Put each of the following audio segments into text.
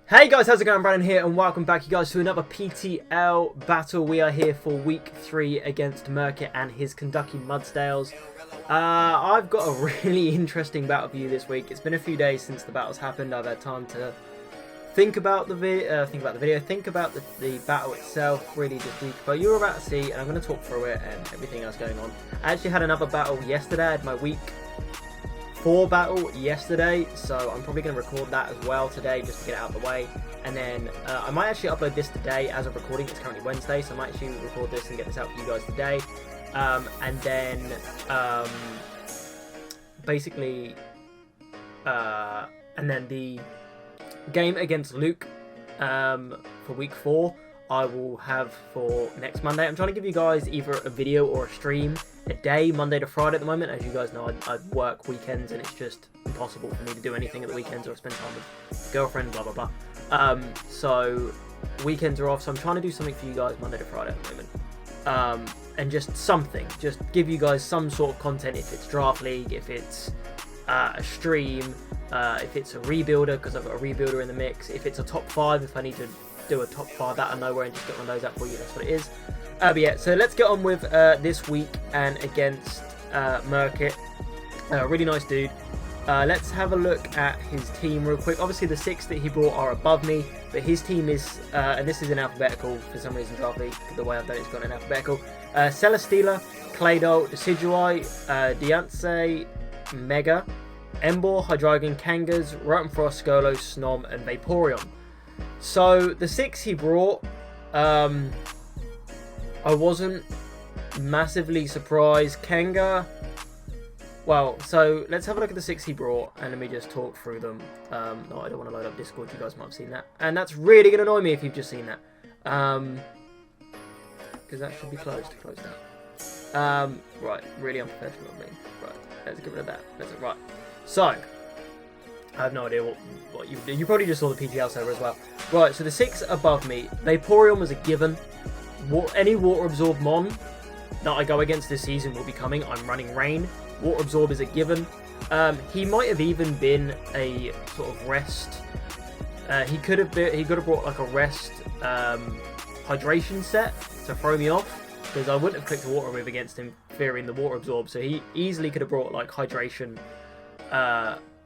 Hey guys, how's it going? Brandon here and welcome back you guys to another PTL battle. We are here for week 3 against Merkit and his Kuntucky Mudsdales. I've got a really interesting battle for you this week. It's been a few days since the battles happened. I've had time to think about the video, think about the battle itself, really just deep. But you're about to see, and I'm going to talk through it and everything else going on. I actually had another battle yesterday. I had my week 4 battle yesterday, so I'm probably going to record that as well today just to get it out of the way. And then I might actually upload this today as of recording. It's currently Wednesday, so I might actually record this and get this out for you guys today. And then the game against Luke for week 4 I will have for next Monday. I'm trying to give you guys either a video or a stream a day, Monday to Friday at the moment. As you guys know, I work weekends and it's just impossible for me to do anything at the weekends or spend time with girlfriend, blah, blah, blah. So weekends are off, so I'm trying to do something for you guys Monday to Friday at the moment. And just something, just give you guys some sort of content, if it's Draft League, if it's a stream, if it's a rebuilder, because I've got a rebuilder in the mix, if it's a top 5, if I need to do a top 5 out of nowhere and just get one of those out for you, that's what it is. But yeah, so let's get on with this week and against Merkit. Really nice dude. Let's have a look at his team real quick. Obviously the 6 that he brought are above me, but his team is, and this is in alphabetical for some reason, Draft League, the way I've done it's gone in alphabetical. Celesteela, Claydol, Decidueye, Deance, Mega, Emboar, Hydreigon, Kangas, Rotom Frost, Skolo, Snom, and Vaporeon. So the 6 he brought, I wasn't massively surprised. Kanga, well, so let's have a look at the 6 he brought and let me just talk through them. No, I don't want to load up Discord, you guys might have seen that. And that's really going to annoy me if you've just seen that. Because that should be closed now. Right, really unprofessional of me. Right, let's get rid of that. Right, so I have no idea what you probably just saw the PTL server as well. Right, so the 6 above me, Vaporeon was a given. Any Water Absorb Mon that I go against this season will be coming. I'm running Rain. Water Absorb is a given. He might have even been a sort of rest. He could have brought like a rest hydration set to throw me off, because I wouldn't have clicked a water move against him fearing the Water Absorb. So he easily could have brought like hydration.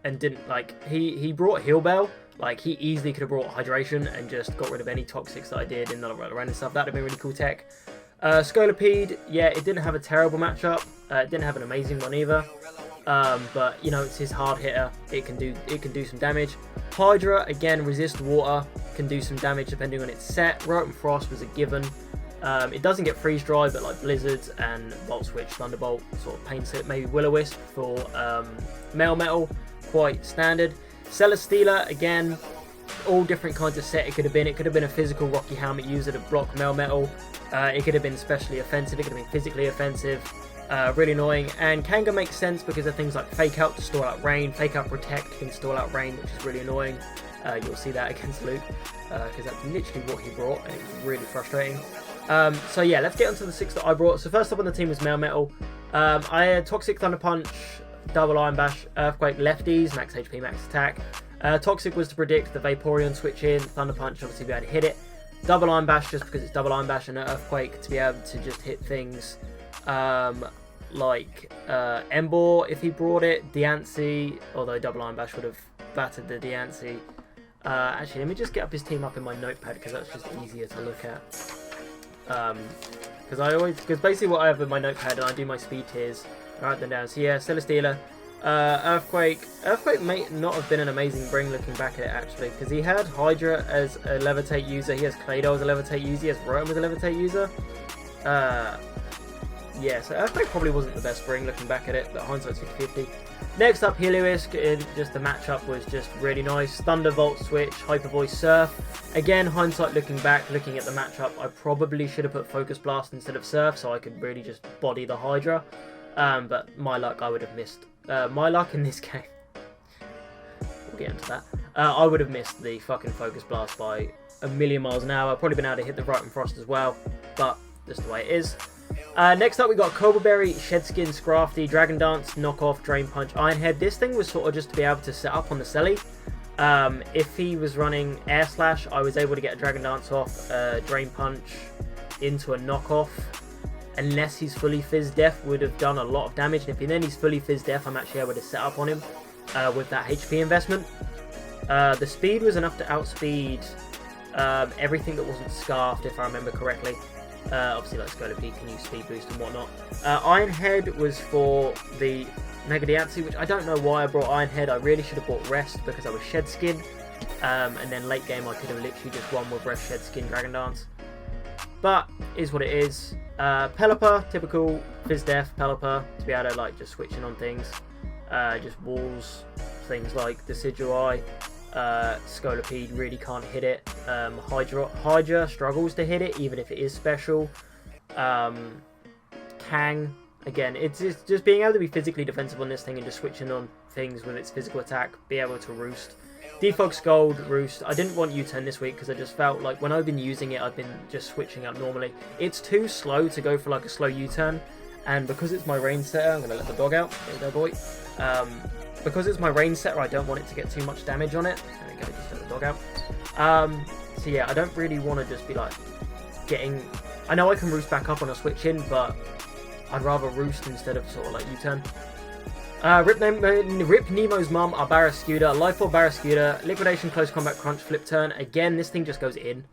And didn't, like, he brought Heal Bell. Like, he easily could have brought hydration and just got rid of any toxics that I did in the random stuff. That would have been really cool tech. Scolipede, yeah, it didn't have a terrible matchup. It didn't have an amazing one either. But you know, it's his hard hitter. It can do some damage. Hydra, again, resist water, can do some damage depending on its set. Rotom Frost was a given. It doesn't get freeze dry, but like Blizzards and Volt Switch, Thunderbolt, sort of pain sit. Maybe Will-O-Wisp for Male Metal, quite standard. Celesteela, again, all different kinds of set it could have been. It could have been a physical Rocky Helmet user to block Male Metal. It could have been specially offensive. It could have been physically offensive. Really annoying. And Kanga makes sense because of things like Fake Out to stall out Rain. Fake Out Protect can stall out Rain, which is really annoying. You'll see that against Luke, because that's literally what he brought, and it's really frustrating. So yeah, let's get onto the 6 that I brought. So first up on the team was Male Metal. I had Toxic, Thunder Punch, Double Iron Bash, Earthquake, lefties, max HP, max attack. Toxic was to predict the Vaporeon switch in. Thunder Punch, obviously we had to hit it. Double Iron Bash just because it's Double Iron Bash, and Earthquake to be able to just hit things like Emboar if he brought it. Deance, although Double Iron Bash would have battered the Deance. Actually, let me just get up his team up in my notepad because that's just easier to look at. Because basically what I have in my notepad, and I do my speed tiers, I write them down. So yeah, Celesteela, Earthquake may not have been an amazing bring looking back at it actually, because he had Hydra as a Levitate user, he has Claydol as a Levitate user, he has Rotom as a Levitate user. Yeah, so Earthquake probably wasn't the best bring looking back at it, but hindsight's 50-50. Next up, Heliolisk, just the matchup was just really nice. Thunderbolt Switch, Hyper Voice Surf. Again, hindsight looking back, looking at the matchup, I probably should have put Focus Blast instead of Surf so I could really just body the Hydra. But my luck, I would have missed. My luck in this game, we'll get into that. I would have missed the fucking Focus Blast by a million miles an hour. Probably been able to hit the Rotom Frost as well, but just the way it is. Next up we got Cobra Berry, Shedskin, Scrafty, Dragon Dance, Knockoff, Drain Punch, Iron Head. This thing was sort of just to be able to set up on the Selly. If he was running Air Slash, I was able to get a Dragon Dance off, Drain Punch into a knockoff. Unless he's fully Fizz Def, would have done a lot of damage. And if he's fully Fizz Def, I'm actually able to set up on him with that HP investment. The speed was enough to outspeed everything that wasn't Scarfed, if I remember correctly. Obviously, like Scolipede can use speed boost and whatnot. Iron Head was for the Mega Diancie, which I don't know why I brought Iron Head. I really should have bought Rest because I was Shed Skin. And then late game, I could have literally just won with Rest, Shed Skin, Dragon Dance. But, is what it is. Pelipper, typical Fizz Def Pelipper, to be able to like just switch in on things. Just walls, things like Decidueye. Scolipede really can't hit it. Hydra struggles to hit it, even if it is special. Kang, again, it's just being able to be physically defensive on this thing and just switching on things with its physical attack, be able to roost. Defog Scold, Roost. I didn't want U-turn this week because I just felt like when I've been using it, I've been just switching up normally. It's too slow to go for like a slow U-turn, and because it's my range setter, I'm going to let the dog out. There you go, boy. Because it's my range setter, I don't want it to get too much damage on it. There we go, just let the dog out. So yeah, I don't really want to just be like getting... I know I can Roost back up on a switch in, but I'd rather Roost instead of sort of like U-turn. Rip Nemo's mum are Barrascuda, Life Orb Barrascuda, Liquidation, Close Combat, Crunch, Flip Turn. Again, this thing just goes in.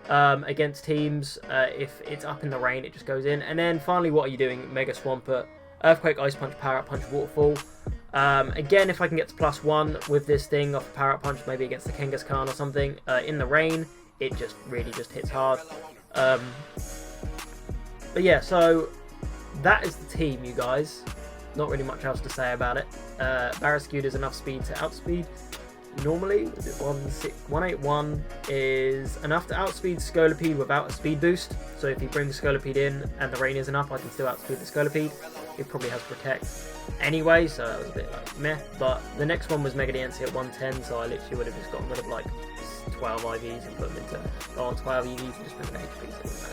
Against teams, if it's up in the rain, it just goes in. And then finally, what are you doing? Mega Swampert, Earthquake, Ice Punch, Power Up Punch, Waterfall. Again, if I can get to +1 with this thing off Power Up Punch, maybe against the Kangaskhan or something, in the rain, it just really just hits hard. But yeah, so that is the team, you guys. Not really much else to say about it. Barrascuda's enough speed to outspeed. Normally, is it 181 is enough to outspeed Scolipede without a speed boost. So if he brings Scolipede in and the rain is enough, I can still outspeed the Scolipede. It probably has Protect anyway, so that was a bit like meh. But the next one was Mega Diancie at 110, so I literally would have just gotten rid of like 12 IVs and put them into 12 EVs and just put them in HP. So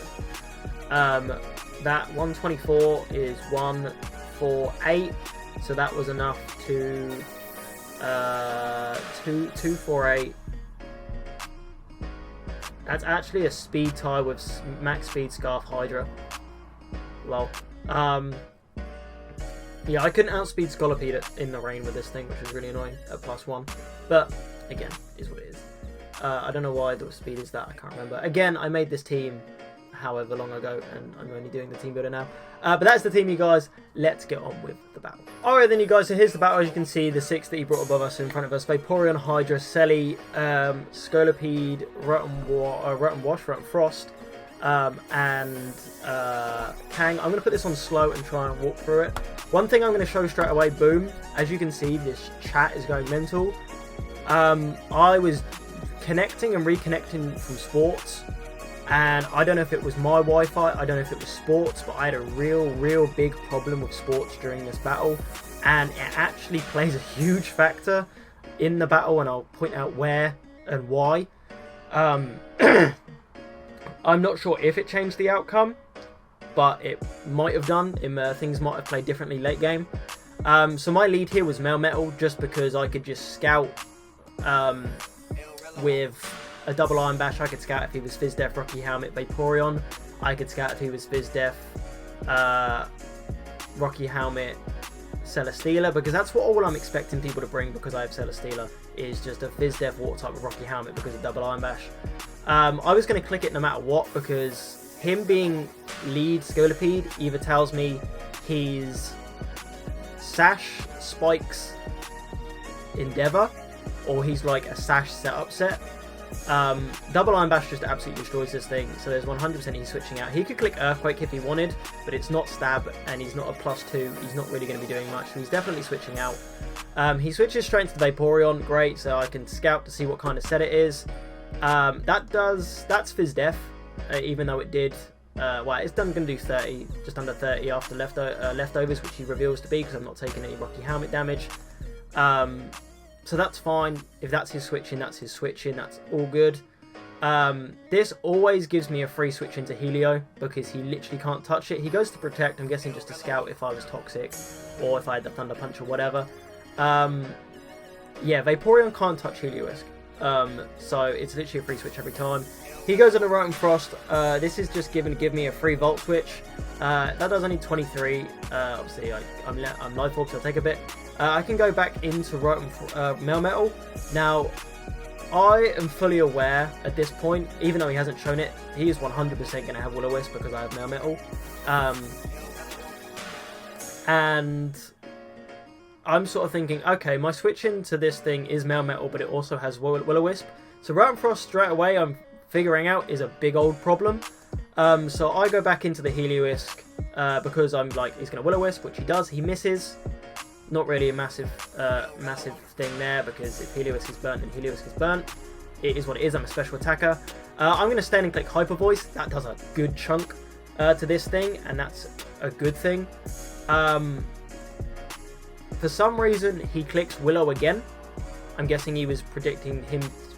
that 124 is 148, so that was enough to 248. That's actually a speed tie with max speed Scarf Hydra. Lol. Yeah, I couldn't outspeed Scolipede in the rain with this thing, which was really annoying at +1. But again, is what it is. I don't know why the speed is that. I can't remember. Again, I made this team however long ago, and I'm only doing the team builder now. But that's the team, you guys. Let's get on with the battle. Alright then, you guys, so here's the battle. As you can see, the 6 that he brought above us in front of us: Vaporeon, Hydra, Selly, Scolipede, Rotten Frost, and Kang. I'm going to put this on slow and try and walk through it. One thing I'm going to show straight away, boom, as you can see, this chat is going mental. I was connecting and reconnecting from sports, and I don't know if it was my Wi-Fi, I don't know if it was sports, but I had a real big problem with sports during this battle, and it actually plays a huge factor in the battle, and I'll point out where and why. I'm not sure if it changed the outcome, but it might have done. Things might have played differently late game. So my lead here was Melmetal, just because I could just scout with a double Iron Bash. I could scout if he was Fizz Def, Rocky Helmet, Vaporeon. I could scout if he was Fizz Def, Rocky Helmet, Celesteela, because that's what all I'm expecting people to bring, because I have Celesteela, is just a Fizz Def Water type with Rocky Helmet because of double Iron Bash. I was going to click it no matter what, because him being lead Scolipede either tells me he's Sash, Spikes, Endeavour, or he's like a Sash setup set. Double Iron Bash just absolutely destroys this thing, so there's 100% he's switching out. He could click Earthquake if he wanted, but it's not Stab, and he's not a +2, he's not really going to be doing much, so he's definitely switching out. He switches straight into the Vaporeon, great, so I can scout to see what kind of set it is. That's Fizz Def, even though it did, well, it's going to do 30, just under 30 after leftovers, which he reveals to be, because I'm not taking any Rocky Helmet damage. So that's fine. If that's his switching, that's his switching. That's all good. This always gives me a free switch into Helio, because he literally can't touch it. He goes to Protect, I'm guessing just to scout if I was Toxic, or if I had the Thunder Punch or whatever. yeah, Vaporeon can't touch Heliolisk. So it's literally a free switch every time. He goes on a Rotom Frost. This is just give me a free Volt Switch. That does only 23. Obviously, I'm Life Orb, so I'll take a bit. I can go back into Rotom Melmetal. Now, I am fully aware at this point, even though he hasn't shown it, he is 100% going to have Will-O-Wisp because I have Melmetal. And I'm sort of thinking, okay, my switch into this thing is Melmetal, but it also has Will-O-Wisp. So Rotom Frost straight away I'm figuring out is a big old problem. So I go back into the Heliolisk because I'm like, he's going to Will-O-Wisp, which he does. He misses. Not really a massive thing there, because if Heliolisk is burnt, then Heliolisk is burnt. It is what it is. I'm a special attacker. I'm going to stand and click Hyper Voice. That does a good chunk to this thing, and that's a good thing. For some reason, he clicks Willow again. I'm guessing he was predicting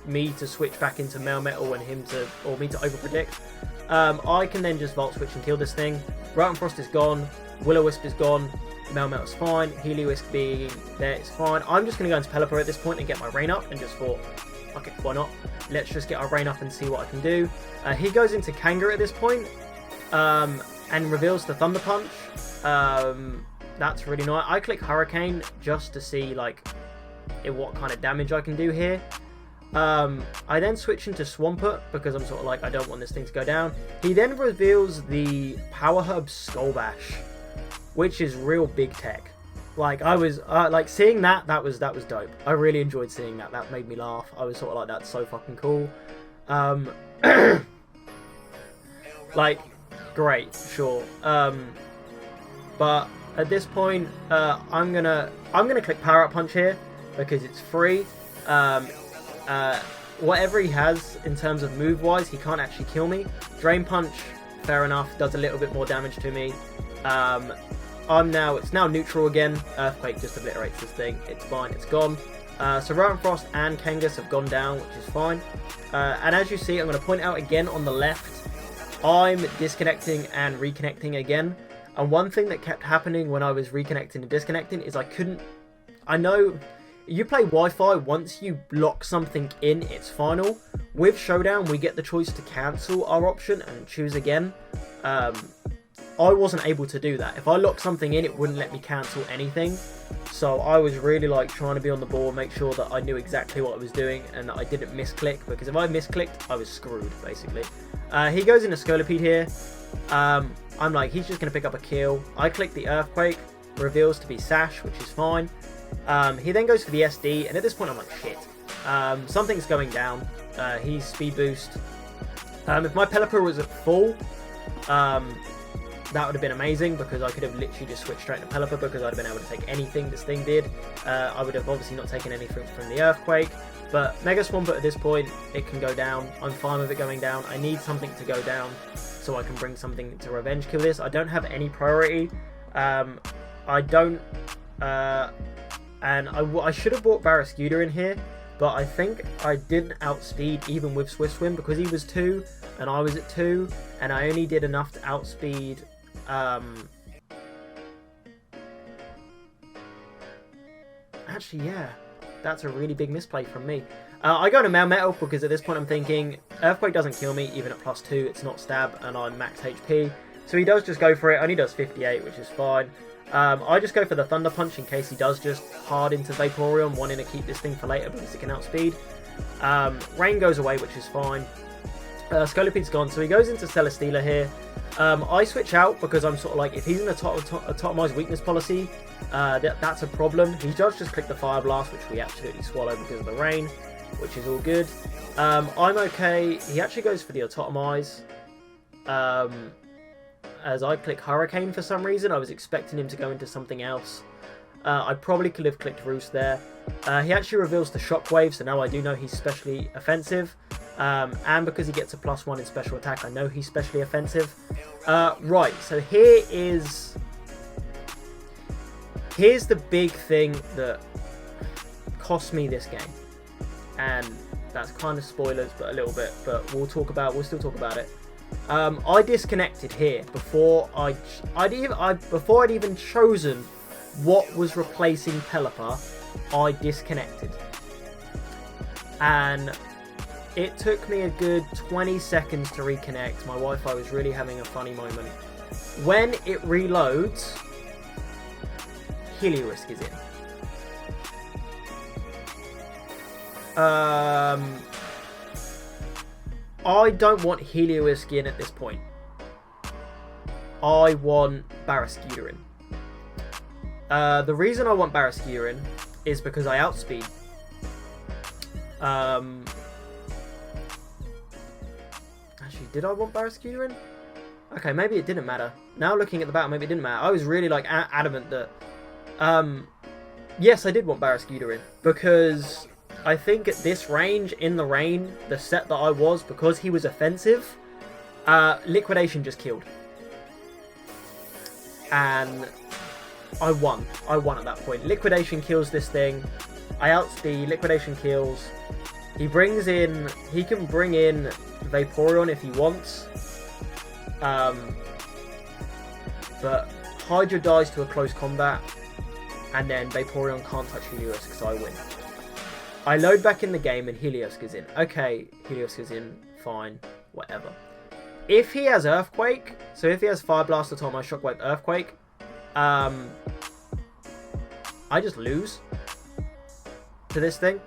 me to switch back into Melmetal and me to overpredict. I can then just Volt Switch and kill this thing. Rotom Frost is gone. Will-O-Wisp is gone. Melmetal's fine. Heliolisk being there is fine. I'm just going to go into Pelipper at this point and get my Rain up, and just thought, okay, why not? Let's just get our Rain up and see what I can do. He goes into Kanga at this point, and reveals the Thunder Punch. That's really nice. I click Hurricane just to see like what kind of damage I can do here. I then switch into Swampert because I'm sort of like, I don't want this thing to go down. He then reveals the Power Herb Skull Bash, which is real big tech. Like, I was like seeing that was dope. I really enjoyed seeing that. That made me laugh. I was sort of like, that's so fucking cool. Like, great, sure. But at this point, I'm gonna click Power Up Punch here because it's free. Whatever he has in terms of move wise, he can't actually kill me. Drain Punch, fair enough, does a little bit more damage to me. It's now neutral again. Earthquake just obliterates this thing. It's fine, it's gone. So Rotom Frost and Kangas have gone down, which is fine. And as you see, I'm going to point out again on the left, I'm disconnecting and reconnecting again. And one thing that kept happening when I was reconnecting and disconnecting is I know you play Wi-Fi, once you lock something in, it's final. With Showdown, we get the choice to cancel our option and choose again. I wasn't able to do that. If I locked something in, it wouldn't let me cancel anything. So I was really like trying to be on the ball, make sure that I knew exactly what I was doing and that I didn't misclick, because if I misclicked, I was screwed, basically. He goes into Scolipede here. I'm like, he's just going to pick up a kill. I click the Earthquake, reveals to be Sash, which is fine. He then goes for the SD, and at this point I'm like, shit. Something's going down. He's Speed Boost. If my Pelipper was at full, that would have been amazing, because I could have literally just switched straight to Pelipper, because I'd have been able to take anything this thing did. I would have obviously not taken anything from the Earthquake, but Mega Swampert at this point, it can go down. I'm fine with it going down. I need something to go down so I can bring something to revenge kill this. I don't have any priority. I don't... and I should have brought Barrascuda in here, but I think I didn't outspeed even with Swift Swim, because he was 2 and I was at 2, and I only did enough to outspeed actually, yeah, that's a really big misplay from me. I go to Melmetal because at this point I'm thinking Earthquake doesn't kill me even at +2, it's not stab, and I'm max HP, so he does just go for it. Only does 58, which is fine. I just go for the Thunder Punch in case he does just hard into Vaporeon, wanting to keep this thing for later because it can outspeed. Rain goes away, which is fine. Scolipede's gone, so he goes into Celesteela here. I switch out because I'm sort of like, if he's in a Totemized weakness policy, that's a problem. He does just click the Fire Blast, which we absolutely swallow because of the rain, which is all good. I'm okay. He actually goes for the Autotomize. As I click Hurricane for some reason, I was expecting him to go into something else. I probably could have clicked Roost there. He actually reveals the Shockwave, so now I do know he's specially offensive. And because he gets a +1 in special attack, I know he's specially offensive. Right, so here's the big thing that cost me this game. And that's kind of spoilers, but a little bit, but we'll still talk about it. I disconnected here before I'd even chosen what was replacing Pelipper. I disconnected. and it took me a good 20 seconds to reconnect. My Wi-Fi was really having a funny moment. When it reloads, Heliorisk is in. I don't want Heliorisk in at this point. I want Barraskewda in. The reason I want Barraskewda in is because I outspeed. Actually, did I want Barraskewda in? Okay, maybe it didn't matter. Now looking at the battle, maybe it didn't matter. I was really like adamant that yes, I did want Barraskewda in, because I think at this range, in the rain, the set that I was, because he was offensive, Liquidation just killed. And I won. I won at that point. Liquidation kills this thing. I outspeed, Liquidation kills. He brings in... He can bring in Vaporeon if he wants. But Hydra dies to a close combat. And then Vaporeon can't touch Helios because I win. I load back in the game and Helios is in. Okay, Helios is in. Fine. Whatever. If he has Earthquake, so if he has Fire Blast at all, my Shockwave Earthquake, I just lose to this thing.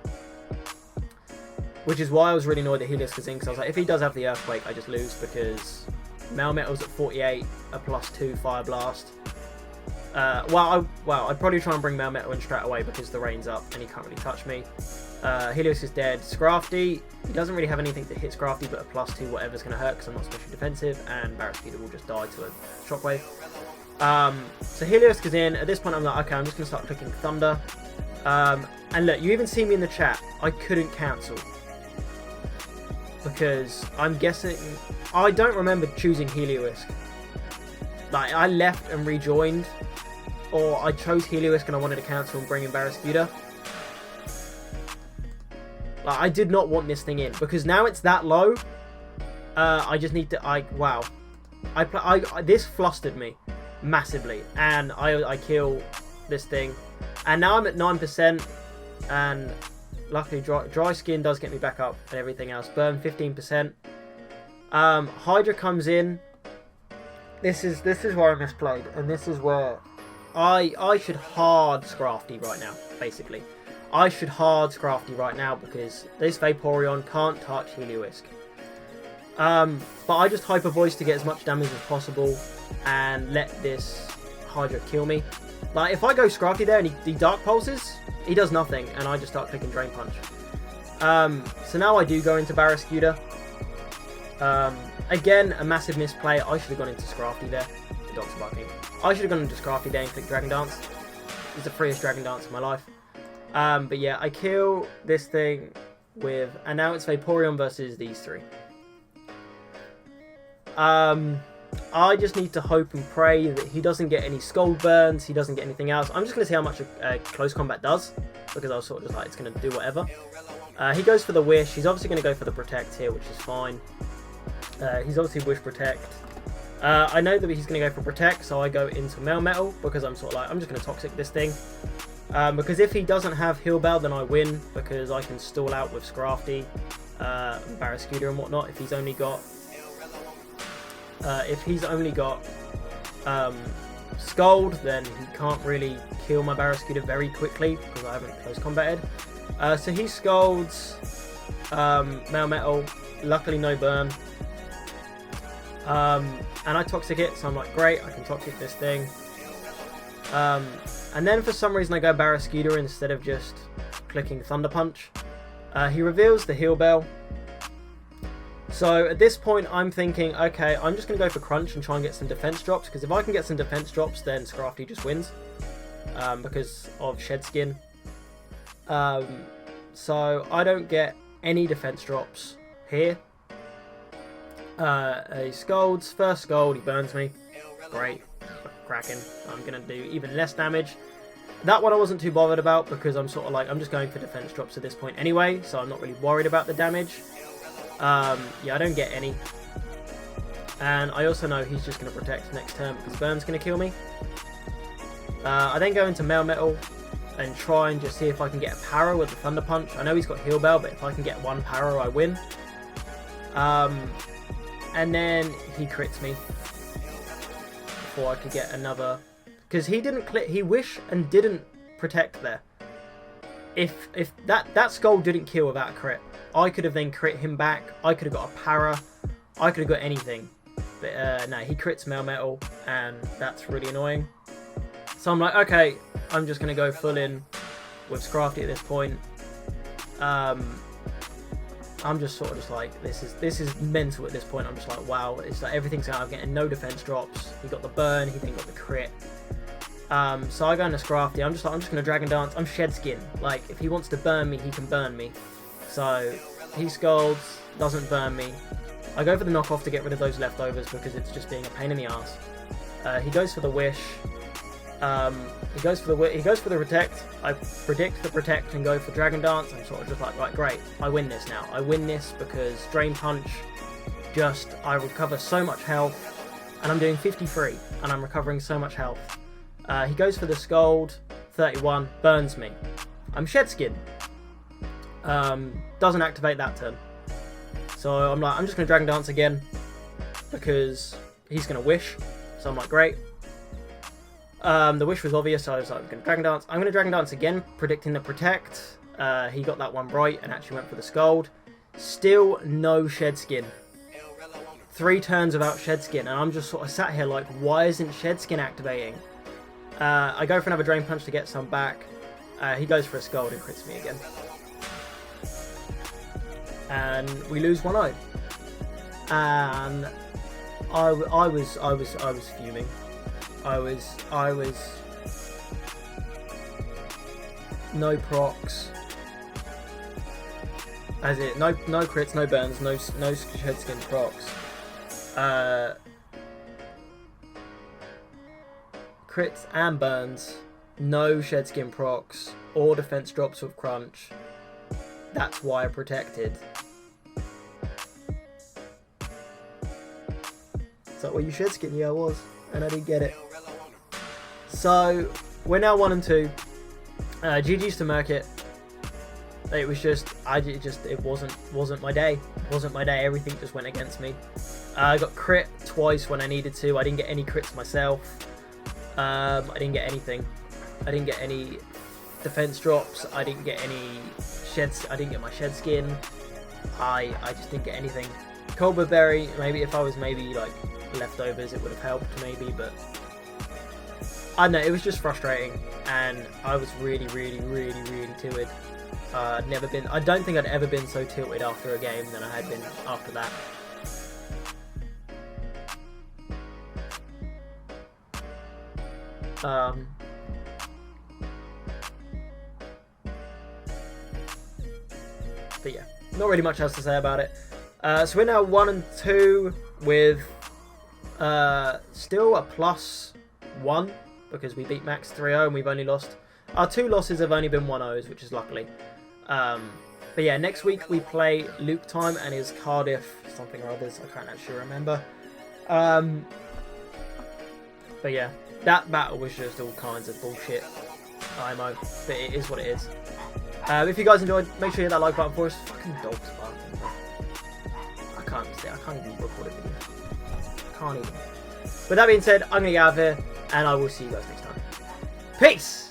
Which is why I was really annoyed that Helios is in, because I was like, if he does have the Earthquake, I just lose, because Melmetal's at 48, a +2 Fire Blast. Well, I'd probably try and bring Melmetal in straight away because the rain's up and he can't really touch me. Helios is dead. Scrafty, he doesn't really have anything to hit Scrafty, but a +2 whatever's going to hurt because I'm not special defensive, and Barraskewda will just die to a Shockwave. So Helios is in. At this point I'm like, okay, I'm just going to start clicking Thunder. And look, you even see me in the chat, I couldn't cancel. Because I'm guessing, I don't remember choosing Heliorisk. Like, I left and rejoined, or I chose Heliorisk and I wanted to cancel and bring in Barraskewda. Like, I did not want this thing in, because now it's that low. I just need to, wow. This flustered me massively, and I kill this thing. And now I'm at 9%, and luckily dry skin does get me back up and everything else. Burn 15%. Hydra comes in. This is where I misplayed, and this is where I should hard Scrafty right now, basically. I should hard Scrafty right now because this Vaporeon can't touch Heliorisk. But I just Hyper Voice to get as much damage as possible and let this Hydra kill me. Like, if I go Scrafty there and he Dark Pulses, he does nothing, and I just start clicking Drain Punch. So now I do go into Barraskewda. Again, a massive misplay. I should have gone into Scrafty there. The dog's barking. I should have gone into Scrafty there and clicked Dragon Dance. It's the freest Dragon Dance of my life. But yeah, I kill this thing with... And now it's Vaporeon versus these three. I just need to hope and pray that he doesn't get any Scald Burns, he doesn't get anything else. I'm just going to see how much Close Combat does, because I was sort of just like, it's going to do whatever. He goes for the Wish. He's obviously going to go for the Protect here, which is fine. He's obviously Wish Protect. I know that he's going to go for Protect, so I go into Melmetal, because I'm sort of like, I'm just going to Toxic this thing. Because if he doesn't have Heal Bell, then I win, because I can stall out with Scrafty, Barraskewda and whatnot. If he's only got Scald, then he can't really kill my Barraskewda very quickly because I haven't close combated. So he Scalds Melmetal, luckily no burn. And I Toxic it, so I'm like, great, I can Toxic this thing. And then for some reason I go Barraskewda instead of just clicking Thunder Punch. He reveals the Heal Bell. So at this point I'm thinking, okay, I'm just going to go for Crunch and try and get some defense drops, because if I can get some defense drops, then Scrafty just wins, because of Shed Skin. So I don't get any defense drops here. He Scalds, first Scald, he burns me. Great, cracking. I'm going to do even less damage. That one I wasn't too bothered about, because I'm sort of like, I'm just going for defense drops at this point anyway, so I'm not really worried about the damage. Yeah, I don't get any. And I also know he's just going to Protect next turn because Burn's going to kill me. I then go into Melmetal. and try and just see if I can get a para with the Thunder Punch. I know he's got Heal Bell, but if I can get one para, I win. And then he crits me before I could get another, because he didn't click. He wish and didn't protect there. If that skull didn't kill without a crit, I could have then crit him back. I could have got a para. I could have got anything. But no, he crits Melmetal, and that's really annoying. So I'm like, okay, I'm just gonna go full in with Scrafty at this point. I'm just sort of just like, this is mental at this point. I'm just like, wow, it's like everything's out. I'm getting no defense drops. He got the burn. He then got the crit. So I go into Scrafty. I'm just like, I'm just gonna Dragon Dance. I'm Shed Skin. Like, if he wants to burn me, he can burn me. So he Scalds, doesn't burn me. I go for the knockoff to get rid of those leftovers because it's just being a pain in the ass. He goes for the Wish. He goes for the Protect. I predict the Protect and go for Dragon Dance. I'm sort of just like, right, great. I win this now. I win this because Drain Punch, I recover so much health. And I'm doing 53, and I'm recovering so much health. He goes for the Scald, 31, burns me. I'm Shed Skin. Doesn't activate that turn. So I'm like, I'm just going to Dragon Dance again because he's going to Wish. So I'm like, great. The Wish was obvious, so I was like, I'm going to Dragon Dance. I'm going to Dragon Dance again, predicting the Protect. He got that one right and actually went for the Scald. Still no Shed Skin. 3 turns without Shed Skin, and I'm just sort of sat here like, why isn't Shed Skin activating? I go for another Drain Punch to get some back. He goes for a Scald and crits me again. And we lose 1-0. And I was fuming. I was no procs. As it no crits, no burns, no Shed Skin procs. Crits and burns, no Shed Skin procs or defense drops with Crunch. That's why I protected. Is that why you Shed Skin? Yeah, I was, and I didn't get it. So we're now 1-2. GG's to Merkit. It was just, it wasn't my day. It wasn't my day. Everything just went against me. I got crit twice when I needed to. I didn't get any crits myself. I didn't get anything. I didn't get any defense drops. I didn't get any sheds. I didn't get my Shed Skin. I just didn't get anything. Cobra Berry. Maybe if I was like leftovers, it would have helped maybe, but I don't know. It was just frustrating, and I was really tilted. I don't think I'd ever been so tilted after a game than I had been after that. But yeah, not really much else to say about it. So we're now 1-2 with still a +1 because we beat Max 3-0 and we've only lost. Our 2 losses have only been 1-0s, which is luckily. But yeah, next week we play Luke Time and his Cardiff something or others. I can't actually remember. But yeah, that battle was just all kinds of bullshit IMO, but it is what it is. If you guys enjoyed, make sure you hit that like button for us. Fucking dogs barking, bro. I can't even record a video. Can't even. With that being said, I'm going to get out of here, and I will see you guys next time. Peace!